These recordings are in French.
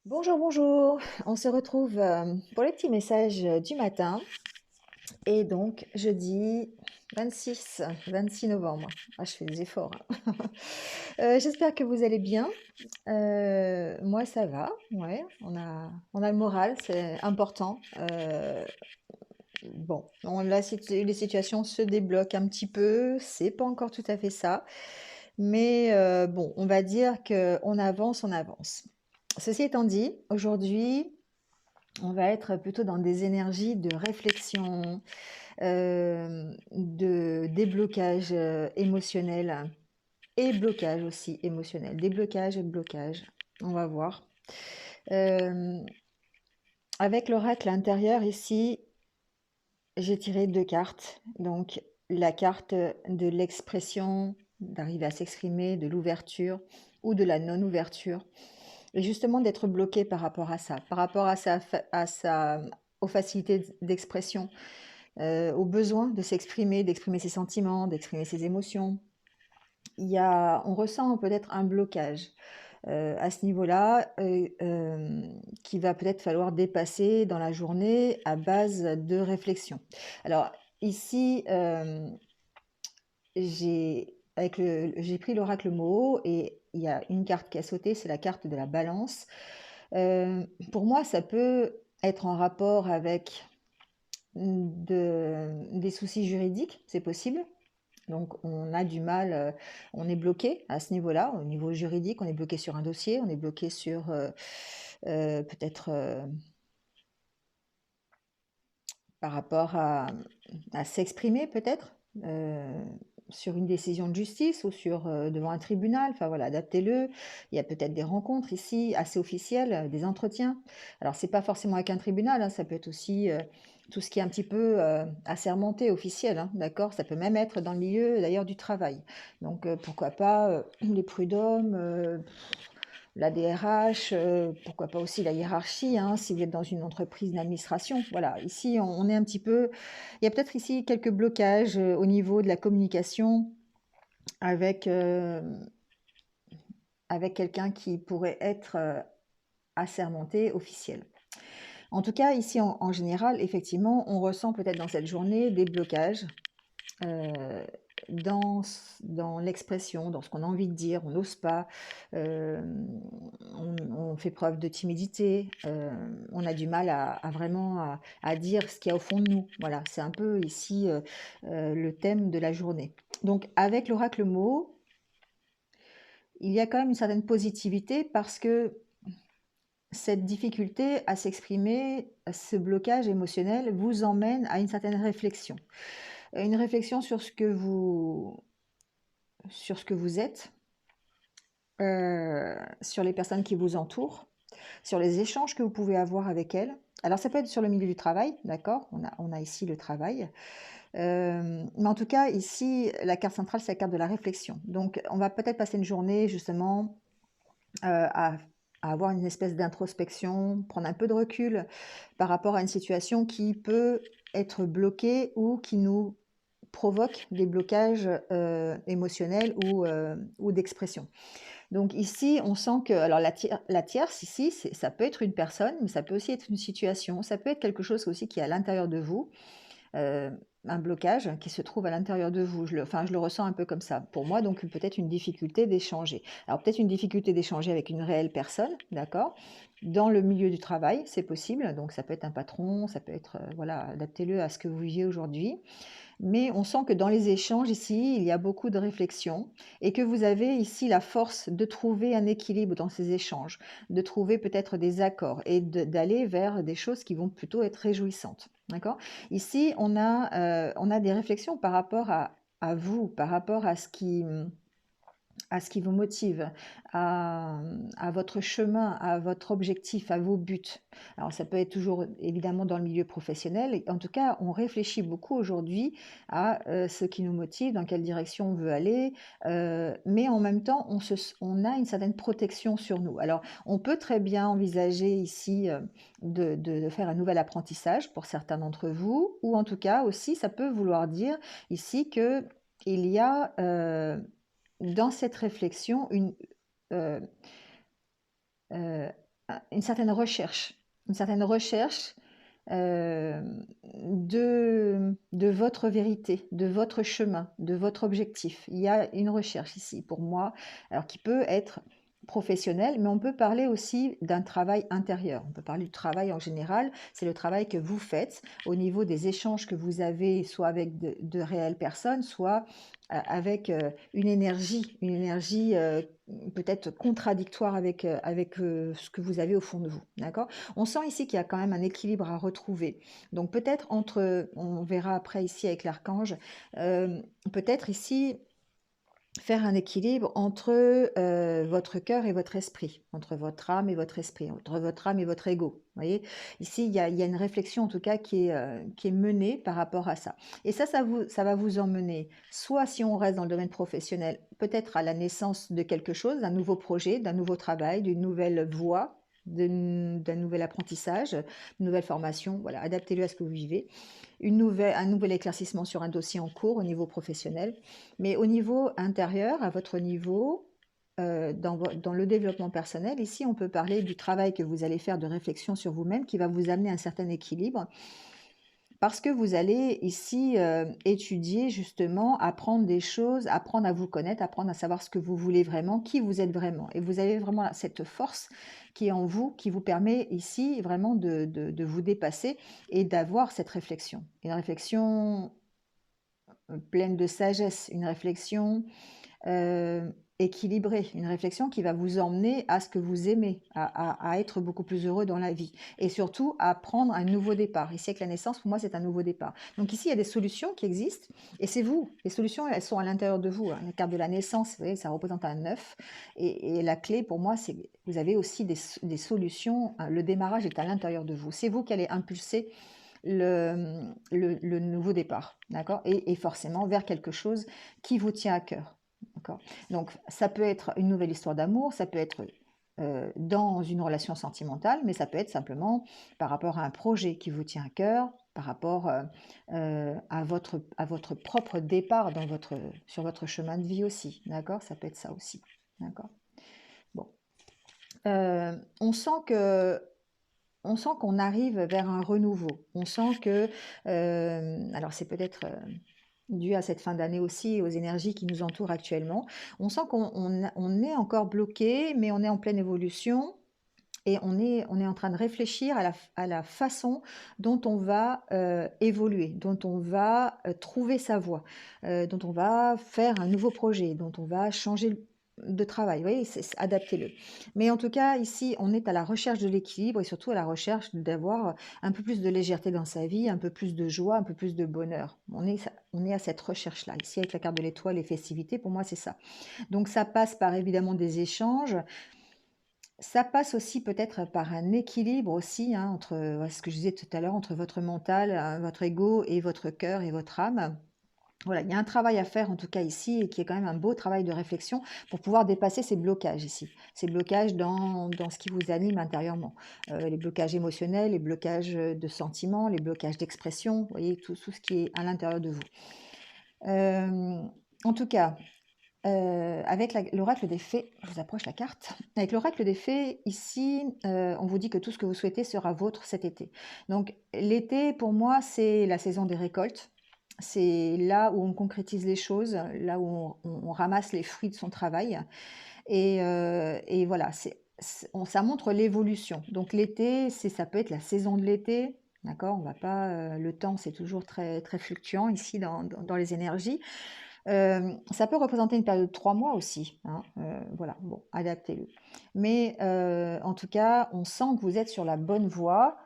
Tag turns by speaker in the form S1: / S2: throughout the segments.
S1: Bonjour, bonjour. On se retrouve pour les petits messages du matin. Et donc, jeudi 26 novembre. Ah, je fais des efforts, hein. J'espère que vous allez bien. Moi, ça va. Ouais, on a le moral, c'est important. Bon, les situations se débloquent un petit peu. C'est pas encore tout à fait ça. Mais bon, on va dire qu'on avance, on avance. Ceci étant dit, aujourd'hui, on va être plutôt dans des énergies de réflexion, de déblocage, émotionnel et blocage aussi émotionnel. Déblocage et blocage, on va voir. Hem, Avec l'oracle intérieur ici, j'ai tiré 2 cartes. Donc la carte de l'expression, d'arriver à s'exprimer, de l'ouverture ou de la non-ouverture et justement d'être bloqué par rapport à ça, par rapport aux facilités d'expression, au besoin de s'exprimer, d'exprimer ses sentiments, d'exprimer ses émotions. On ressent peut-être un blocage à ce niveau-là, qu'il va peut-être falloir dépasser dans la journée à base de réflexion. Alors ici, j'ai pris l'oracle Moho et il y a une carte qui a sauté, c'est la carte de la balance. Pour moi, ça peut être en rapport avec des soucis juridiques, c'est possible. Donc on a du mal, on est bloqué à ce niveau-là, au niveau juridique, on est bloqué sur un dossier, on est bloqué sur peut-être par rapport à s'exprimer peut-être sur une décision de justice ou sur devant un tribunal. Enfin voilà, adaptez-le. Il y a peut-être des rencontres ici assez officielles, des entretiens. Alors c'est pas forcément avec un tribunal, hein, ça peut être aussi tout ce qui est un petit peu assermenté, officiel, hein, d'accord? Ça peut même être dans le milieu d'ailleurs du travail. Donc pourquoi pas les prud'hommes, la DRH, pourquoi pas aussi la hiérarchie, hein, si vous êtes dans une entreprise d'administration. Voilà, ici, on est un petit peu... Il y a peut-être ici quelques blocages au niveau de la communication avec, avec quelqu'un qui pourrait être assermenté, officiel. En tout cas, ici, en général, effectivement, on ressent peut-être dans cette journée des blocages euh, dans l'expression, dans ce qu'on a envie de dire, on n'ose pas, euh, on fait preuve de timidité, on a du mal à vraiment à dire ce qu'il y a au fond de nous. Voilà, c'est un peu ici le thème de la journée. Donc avec l'oracle mot, il y a quand même une certaine positivité parce que cette difficulté à s'exprimer, ce blocage émotionnel vous emmène à une certaine réflexion. Une réflexion sur ce que vous êtes, sur les personnes qui vous entourent, sur les échanges que vous pouvez avoir avec elles. Alors ça peut être sur le milieu du travail, d'accord, on a ici le travail. Mais en tout cas, ici, la carte centrale, c'est la carte de la réflexion. Donc on va peut-être passer une journée justement à avoir une espèce d'introspection, prendre un peu de recul par rapport à une situation qui peut être bloquée ou qui nous provoque des blocages émotionnels ou d'expression. Donc ici, on sent que, alors la tierce ici, ça peut être une personne, mais ça peut aussi être une situation, ça peut être quelque chose aussi qui est à l'intérieur de vous, euh, un blocage qui se trouve à l'intérieur de vous. Je le ressens un peu comme ça. Pour moi, donc peut-être une difficulté d'échanger. Alors peut-être une difficulté d'échanger avec une réelle personne, d'accord? Dans le milieu du travail, c'est possible. Donc ça peut être un patron, ça peut être, voilà, adaptez-le à ce que vous vivez aujourd'hui. Mais on sent que dans les échanges ici, il y a beaucoup de réflexion et que vous avez ici la force de trouver un équilibre dans ces échanges, de trouver peut-être des accords et d'aller vers des choses qui vont plutôt être réjouissantes. D'accord? Ici, on a des réflexions par rapport à vous, par rapport à ce qui vous motive, à votre chemin, à votre objectif, à vos buts. Alors ça peut être toujours évidemment dans le milieu professionnel. En tout cas, on réfléchit beaucoup aujourd'hui à ce qui nous motive, dans quelle direction on veut aller, mais en même temps, on a une certaine protection sur nous. Alors, on peut très bien envisager ici de faire un nouvel apprentissage pour certains d'entre vous, ou en tout cas aussi, ça peut vouloir dire ici que il y a dans cette réflexion, une, euh, euh, une certaine recherche euh, de votre vérité, de votre chemin, de votre objectif. Il y a une recherche ici pour moi, alors qui peut être professionnelle, mais on peut parler aussi d'un travail intérieur. On peut parler du travail en général, c'est le travail que vous faites au niveau des échanges que vous avez, soit avec de réelles personnes, soit avec une énergie peut-être contradictoire avec ce que vous avez au fond de vous. D'accord? On sent ici qu'il y a quand même un équilibre à retrouver. Donc peut-être entre, on verra après ici avec l'archange, peut-être ici faire un équilibre entre votre cœur et votre esprit, entre votre âme et votre esprit, entre votre âme et votre ego. Vous voyez, ici, il y a une réflexion en tout cas qui est menée par rapport à ça. Et ça va vous emmener, soit si on reste dans le domaine professionnel, peut-être à la naissance de quelque chose, d'un nouveau projet, d'un nouveau travail, d'une nouvelle voie, d'un nouvel apprentissage, d'une nouvelle formation. Voilà, adaptez-le à ce que vous vivez. Un nouvel éclaircissement sur un dossier en cours au niveau professionnel. Mais au niveau intérieur, à votre niveau, dans le développement personnel, ici, on peut parler du travail que vous allez faire de réflexion sur vous-même qui va vous amener à un certain équilibre parce que vous allez ici étudier justement, apprendre des choses, apprendre à vous connaître, apprendre à savoir ce que vous voulez vraiment, qui vous êtes vraiment. Et vous avez vraiment cette force qui est en vous, qui vous permet ici vraiment de vous dépasser et d'avoir cette réflexion. Une réflexion pleine de sagesse, une réflexion équilibrée, une réflexion qui va vous emmener à ce que vous aimez, à être beaucoup plus heureux dans la vie et surtout à prendre un nouveau départ. Ici, avec la naissance, pour moi, c'est un nouveau départ. Donc ici, il y a des solutions qui existent et c'est vous. Les solutions, elles sont à l'intérieur de vous. Hein. La carte de la naissance, vous voyez, ça représente un œuf et la clé, pour moi, c'est que vous avez aussi des solutions. Hein. Le démarrage est à l'intérieur de vous. C'est vous qui allez impulser le nouveau départ, d'accord, et forcément vers quelque chose qui vous tient à cœur. D'accord. Donc, ça peut être une nouvelle histoire d'amour, ça peut être dans une relation sentimentale, mais ça peut être simplement par rapport à un projet qui vous tient à cœur, par rapport à votre propre départ sur votre chemin de vie aussi. D'accord. Ça peut être ça aussi. D'accord. Bon. On sent que on sent qu'on arrive vers un renouveau. On sent que, alors c'est peut-être dû à cette fin d'année aussi, aux énergies qui nous entourent actuellement. On sent qu'on est encore bloqué, mais on est en pleine évolution. Et on est en train de réfléchir à la façon dont on va évoluer, dont on va trouver sa voie, dont on va faire un nouveau projet, dont on va changer de travail. Vous voyez, adaptez-le. Mais en tout cas, ici, on est à la recherche de l'équilibre et surtout à la recherche d'avoir un peu plus de légèreté dans sa vie, un peu plus de joie, un peu plus de bonheur. On est à cette recherche-là. Ici, avec la carte de l'étoile, les festivités, pour moi, c'est ça. Donc, ça passe par évidemment des échanges. Ça passe aussi peut-être par un équilibre aussi, hein, entre ce que je disais tout à l'heure, entre votre mental, votre ego et votre cœur et votre âme. Voilà, il y a un travail à faire en tout cas ici et qui est quand même un beau travail de réflexion pour pouvoir dépasser ces blocages ici, ces blocages dans ce qui vous anime intérieurement. Les blocages émotionnels, les blocages de sentiments, les blocages d'expression, vous voyez, tout ce qui est à l'intérieur de vous. En tout cas, avec l'oracle des fées, je vous approche la carte. Avec l'oracle des fées, ici, on vous dit que tout ce que vous souhaitez sera vôtre cet été. Donc l'été, pour moi, c'est la saison des récoltes. C'est là où on concrétise les choses, là où on ramasse les fruits de son travail. Et voilà, ça montre l'évolution. Donc l'été, ça peut être la saison de l'été. D'accord, on va pas. Le temps, c'est toujours très, très fluctuant ici dans les énergies. Ça peut représenter une période de 3 mois aussi, hein, voilà, bon, adaptez-le. Mais en tout cas, on sent que vous êtes sur la bonne voie,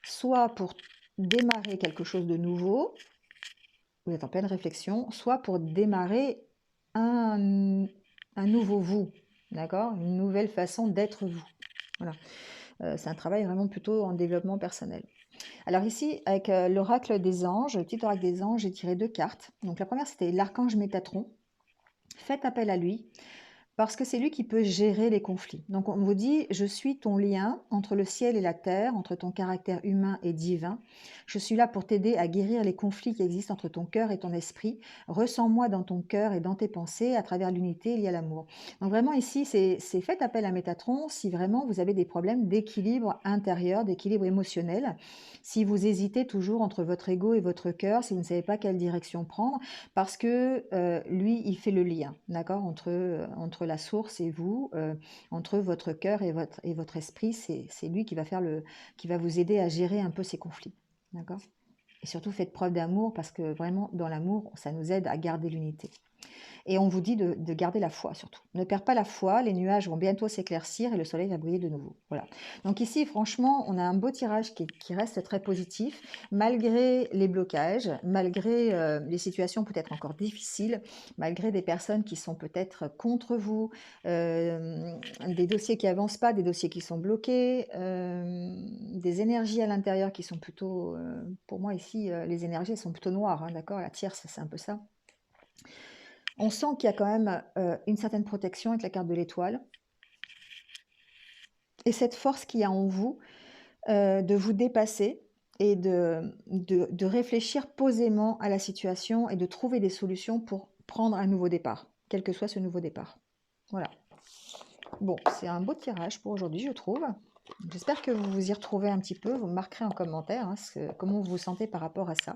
S1: soit pour démarrer quelque chose de nouveau, vous êtes en pleine réflexion, soit pour démarrer un, un nouveau vous, d'accord? Une nouvelle façon d'être vous. Voilà. C'est un travail vraiment plutôt en développement personnel. Alors ici, avec l'oracle des anges, le petit oracle des anges, j'ai tiré 2 cartes. Donc la première, c'était l'archange Métatron. Faites appel à lui parce que c'est lui qui peut gérer les conflits. Donc on vous dit, je suis ton lien entre le ciel et la terre, entre ton caractère humain et divin. Je suis là pour t'aider à guérir les conflits qui existent entre ton cœur et ton esprit. Ressens-moi dans ton cœur et dans tes pensées à travers l'unité liée à l'amour. Donc vraiment ici, c'est faites appel à Métatron si vraiment vous avez des problèmes d'équilibre intérieur, d'équilibre émotionnel. Si vous hésitez toujours entre votre ego et votre cœur, si vous ne savez pas quelle direction prendre, parce que lui, il fait le lien, d'accord, entre la source et vous, entre votre cœur et votre esprit, c'est lui qui va vous aider à gérer un peu ces conflits, d'accord. Et surtout, faites preuve d'amour, parce que vraiment, dans l'amour, ça nous aide à garder l'unité. Et on vous dit de garder la foi surtout. Ne perds pas la foi, les nuages vont bientôt s'éclaircir et le soleil va briller de nouveau. Voilà. Donc ici, franchement, on a un beau tirage qui reste très positif, malgré les blocages, malgré les situations peut-être encore difficiles, malgré des personnes qui sont peut-être contre vous, des dossiers qui avancent pas, des dossiers qui sont bloqués, des énergies à l'intérieur qui sont plutôt, pour moi ici, les énergies sont plutôt noires, hein, d'accord. La tierce, c'est un peu ça. On sent qu'il y a quand même une certaine protection avec la carte de l'étoile. Et cette force qu'il y a en vous de vous dépasser et de réfléchir posément à la situation et de trouver des solutions pour prendre un nouveau départ, quel que soit ce nouveau départ. Voilà. Bon, c'est un beau tirage pour aujourd'hui, je trouve. J'espère que vous vous y retrouvez un petit peu. Vous me marquerez en commentaire hein, comment vous vous sentez par rapport à ça.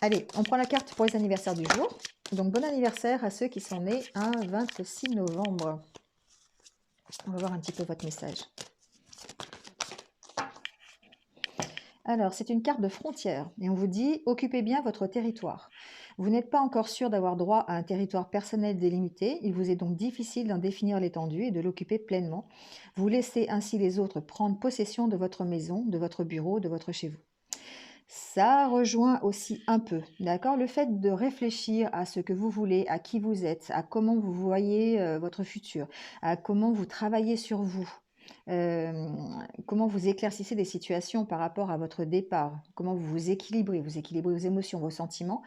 S1: Allez, on prend la carte pour les anniversaires du jour. Donc, bon anniversaire à ceux qui sont nés un 26 novembre. On va voir un petit peu votre message. Alors, c'est une carte de frontière et on vous dit « Occupez bien votre territoire ». Vous n'êtes pas encore sûr d'avoir droit à un territoire personnel délimité. Il vous est donc difficile d'en définir l'étendue et de l'occuper pleinement. Vous laissez ainsi les autres prendre possession de votre maison, de votre bureau, de votre chez vous. Ça rejoint aussi un peu, d'accord, le fait de réfléchir à ce que vous voulez, à qui vous êtes, à comment vous voyez votre futur, à comment vous travaillez sur vous, comment vous éclaircissez des situations par rapport à votre départ, comment vous équilibrez vos émotions, vos sentiments.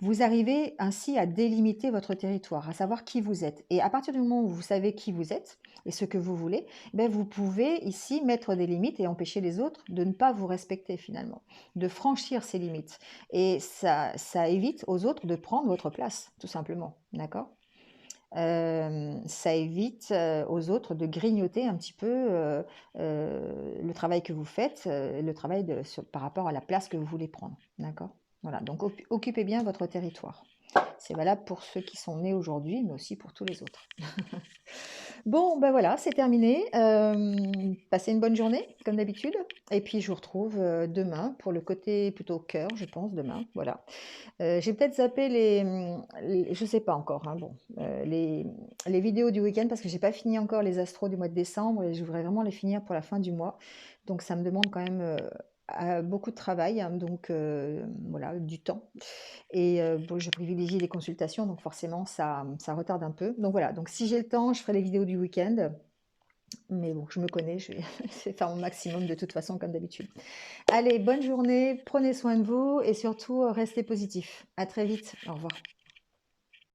S1: Vous arrivez ainsi à délimiter votre territoire, à savoir qui vous êtes. Et à partir du moment où vous savez qui vous êtes et ce que vous voulez, ben vous pouvez ici mettre des limites et empêcher les autres de ne pas vous respecter finalement, de franchir ces limites. Et ça évite aux autres de prendre votre place, tout simplement. D'accord ? Ça évite aux autres de grignoter un petit peu le travail que vous faites, le travail par rapport à la place que vous voulez prendre. D'accord ? Voilà, donc occupez bien votre territoire. C'est valable pour ceux qui sont nés aujourd'hui, mais aussi pour tous les autres. Bon, ben voilà, c'est terminé. Passez une bonne journée, comme d'habitude. Et puis, je vous retrouve demain pour le côté plutôt cœur, je pense, demain. Voilà. J'ai peut-être zappé je sais pas encore, hein, bon, les vidéos du week-end parce que j'ai pas fini encore les astros du mois de décembre et je voudrais vraiment les finir pour la fin du mois. Donc ça me demande quand même beaucoup de travail, hein, donc voilà, du temps. Et bon, je privilégie les consultations, donc forcément ça retarde un peu. Donc voilà, donc si j'ai le temps, je ferai les vidéos du week-end. Mais bon, je me connais, je vais faire mon maximum de toute façon comme d'habitude. Allez, bonne journée, prenez soin de vous et surtout restez positifs. À très vite, au revoir.